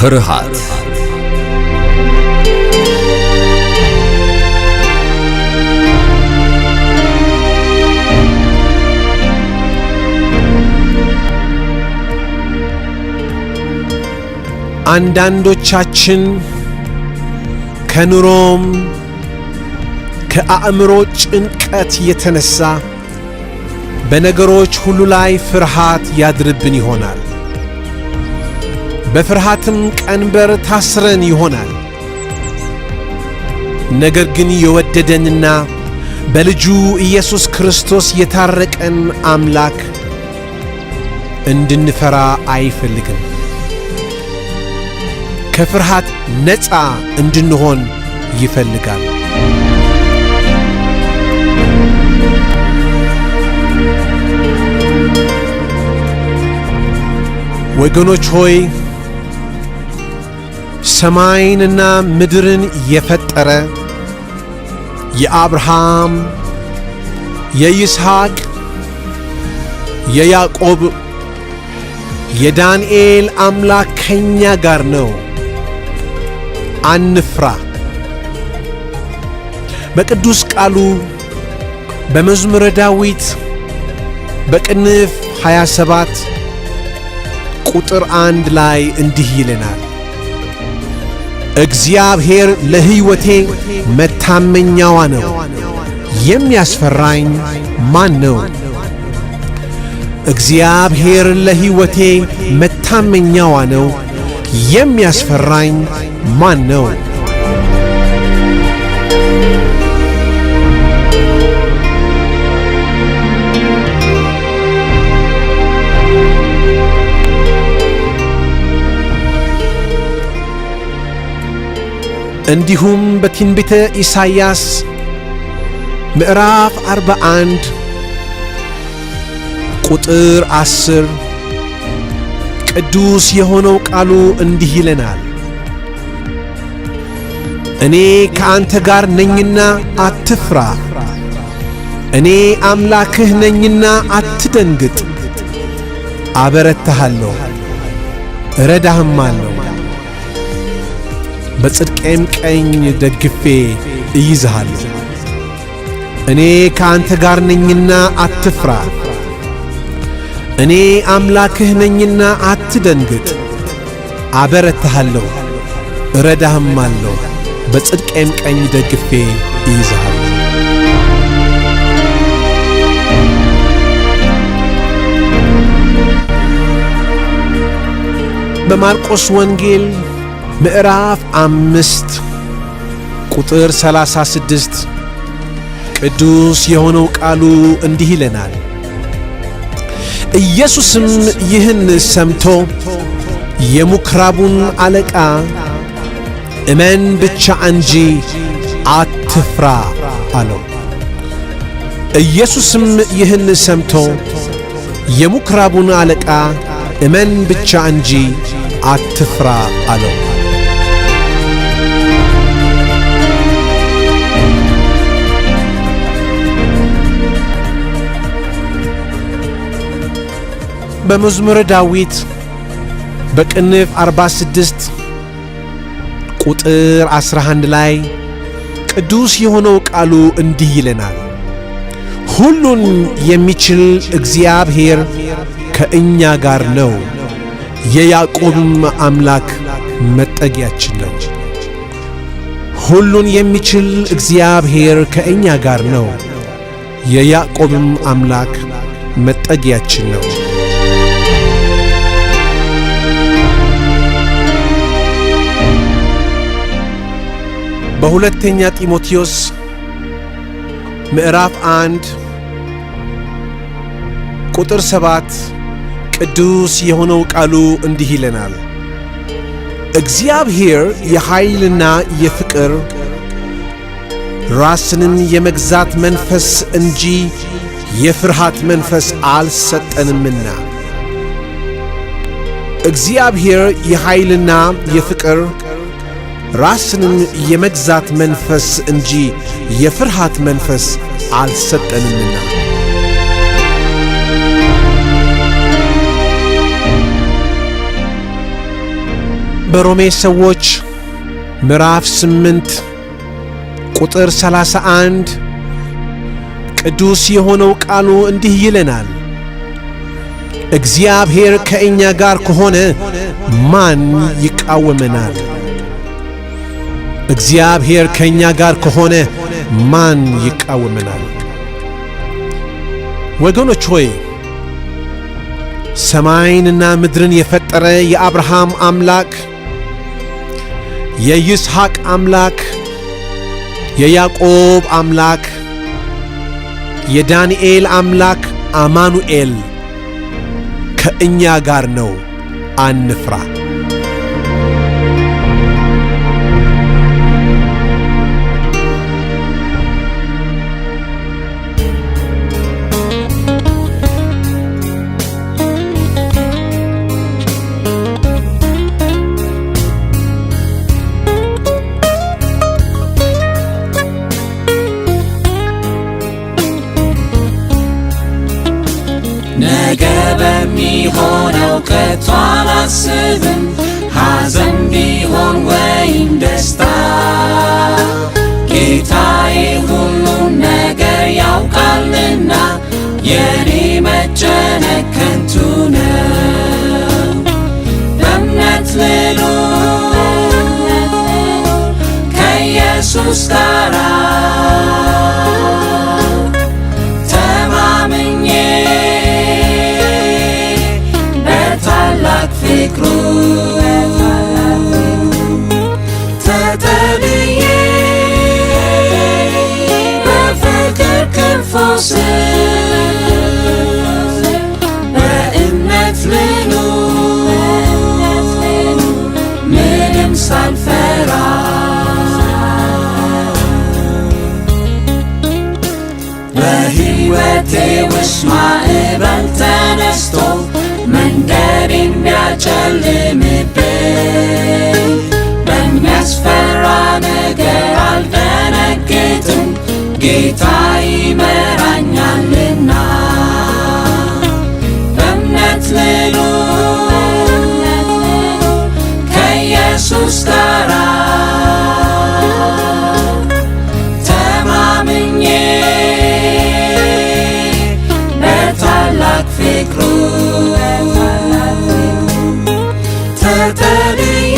ፍርሃት አንዳንዶቻችን ከኑሮም ከአእምሮ ጭንቀት የተነሳ በነገሮች ሁሉ ላይ ፍርሃት ያድርብን ይሆናል። በፍርሃትም ቀንበር ታስረን ይሆናል። ነገር ግን የወደደንና በልጁ ኢየሱስ ክርስቶስ የታረቀን አምላክ እንድንፈራ አይፈልግም። ከፍርሃት ነፃ እንድንሆን ይፈልጋል። ወገኖች ሆይ ሰማይንና ምድርን የፈጠረ የአብርሃም፣ የይስሐቅ፣ የያዕቆብ፣ የዳንኤል አምላክ ከኛ ጋር ነው። አንፍራ። በቅዱስ ቃሉ በመዝሙረ ዳዊት በቅንፍ 27 ቁጥር 1 ላይ እንዲህ ይለናል፣ እግዚአብሔር ለሕይወቴ መታመኛዋ ነው፣ የሚያስፈራኝ ማን ነው? እግዚአብሔር ለሕይወቴ መታመኛዋ ነው፣ የሚያስፈራኝ ማን ነው? እንዲሁም በትንቢተ ኢሳይያስ ምዕራፍ 41 ቁጥር 10 ቅዱስ የሆነው ቃሉ እንዲህ ይለናል፣ እኔ ከአንተ ጋር ነኝና አትፍራ፣ እኔ አምላክህ ነኝና አትደንግጥ፣ አበረታሃለሁ፣ እረዳህማለሁ፣ በጽድቄም ቀኝ ደግፌ እይዝሃለሁ። እኔ ከአንተ ጋር ነኝና አትፍራ፣ እኔ አምላክህ ነኝና አትደንግጥ፣ አበረታሃለሁ፣ እረዳህማለሁ፣ በጽድቄም ቀኝ ደግፌ እይዝሃለሁ። በማርቆስ ወንጌል ምዕራፍ 5 ቁጥር 36 ቅዱስ የሆነው ቃሉ እንዲህ ይለናል፣ ኢየሱስም ይህን ሰምቶ የምኵራቡን አለቃ እመን ብቻ እንጂ አትፍራ አለው። ኢየሱስም ይህን ሰምቶ የምኵራቡን አለቃ እመን ብቻ እንጂ አትፍራ አለው። በመዝሙረ ዳዊት በቅንፍ 46 ቁጥር 11 ላይ ቅዱስ የሆነው ቃሉ እንዲህ ይለናል፣ ሁሉን የሚችል እግዚአብሔር ከእኛ ጋር ነው፣ የያዕቆብም አምላክ መጠጊያችን ነው። ሁሉን የሚችል እግዚአብሔር ከእኛ ጋር ነው፣ የያዕቆብም አምላክ መጠጊያችን ነው። በሁለተኛ ጢሞቴዎስ ምዕራፍ 1 ቁጥር 7 ቅዱስ የሆነው ቃሉ እንዲህ ይለናል፣ እግዚአብሔር የኃይልና የፍቅር ራስንም የመግዛት መንፈስ እንጂ የፍርሃት መንፈስ አልሰጠንምና። እግዚአብሔር የኃይልና የፍቅር ራስንም የመግዛት መንፈስ እንጂ የፍርሃት መንፈስ አልሰጠንምና። በሮሜ ሰዎች ምዕራፍ 8 ቁጥር 31 ቅዱስ የሆነው ቃሉ እንዲህ ይለናል፣ እግዚአብሔር ከእኛ ጋር ከሆነ ማን ይቃወመናል? እግዚአብሔር ከእኛ ጋር ከሆነ ማን ይቃወመናል? ወገኖች ሆይ ሰማይንና ምድርን የፈጠረ የአብርሃም አምላክ፣ የይስሐቅ አምላክ፣ የያዕቆብ አምላክ፣ የዳንኤል አምላክ አማኑኤል ከእኛ ጋር ነው። አንፍራ። ነገ በሚሆነው ከቶ አላስብም፣ ሐዘን ቢሆን ወይም ደስታ። ጌታዬ ሁሉን ነገር ያውቃልና የኔ መጨነቅ ከንቱ ነው። በእምነት ልኑር ከኢየሱስ ጋር ፍቅሩ ተጠልዬ በፍቅር ክንፉ ስር በእምነት ልኑር ምንም ሳልፈራ። በሕይወቴ ውስጥ ማዕበል ተነስቶ መንገዴን ቢያጨልምብኝ በሚያስፈራ ነገር አልደነግጥም፣ ጌታ ይመራኛልና። በእምነት ልኑር ከኢየሱስ ጋር ተማምኜ በታላቅ ፍቅሩ ተጠልዬ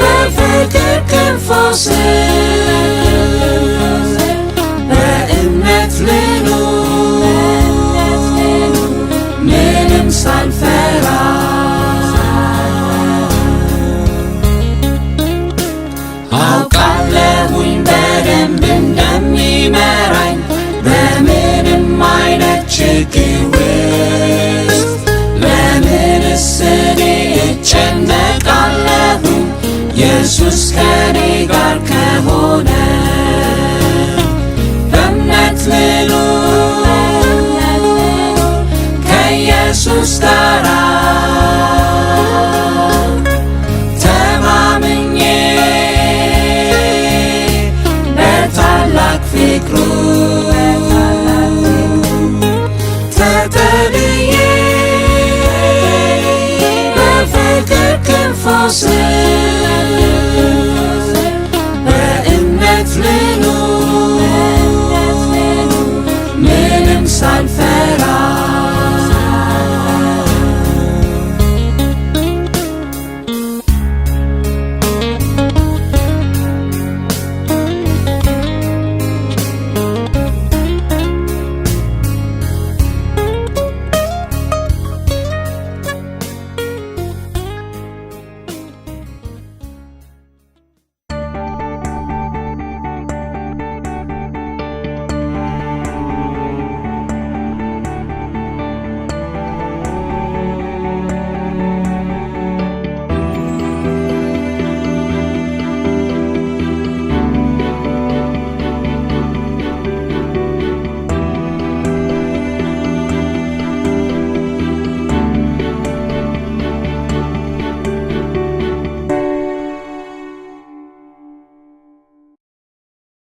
በፍቅር ክንፉ ስር በእምነት ልኑር ምንም ሳልፈራ። አውቃለሁኝ በደንብ እንደሚመራኝ በምንም አይነት ችግር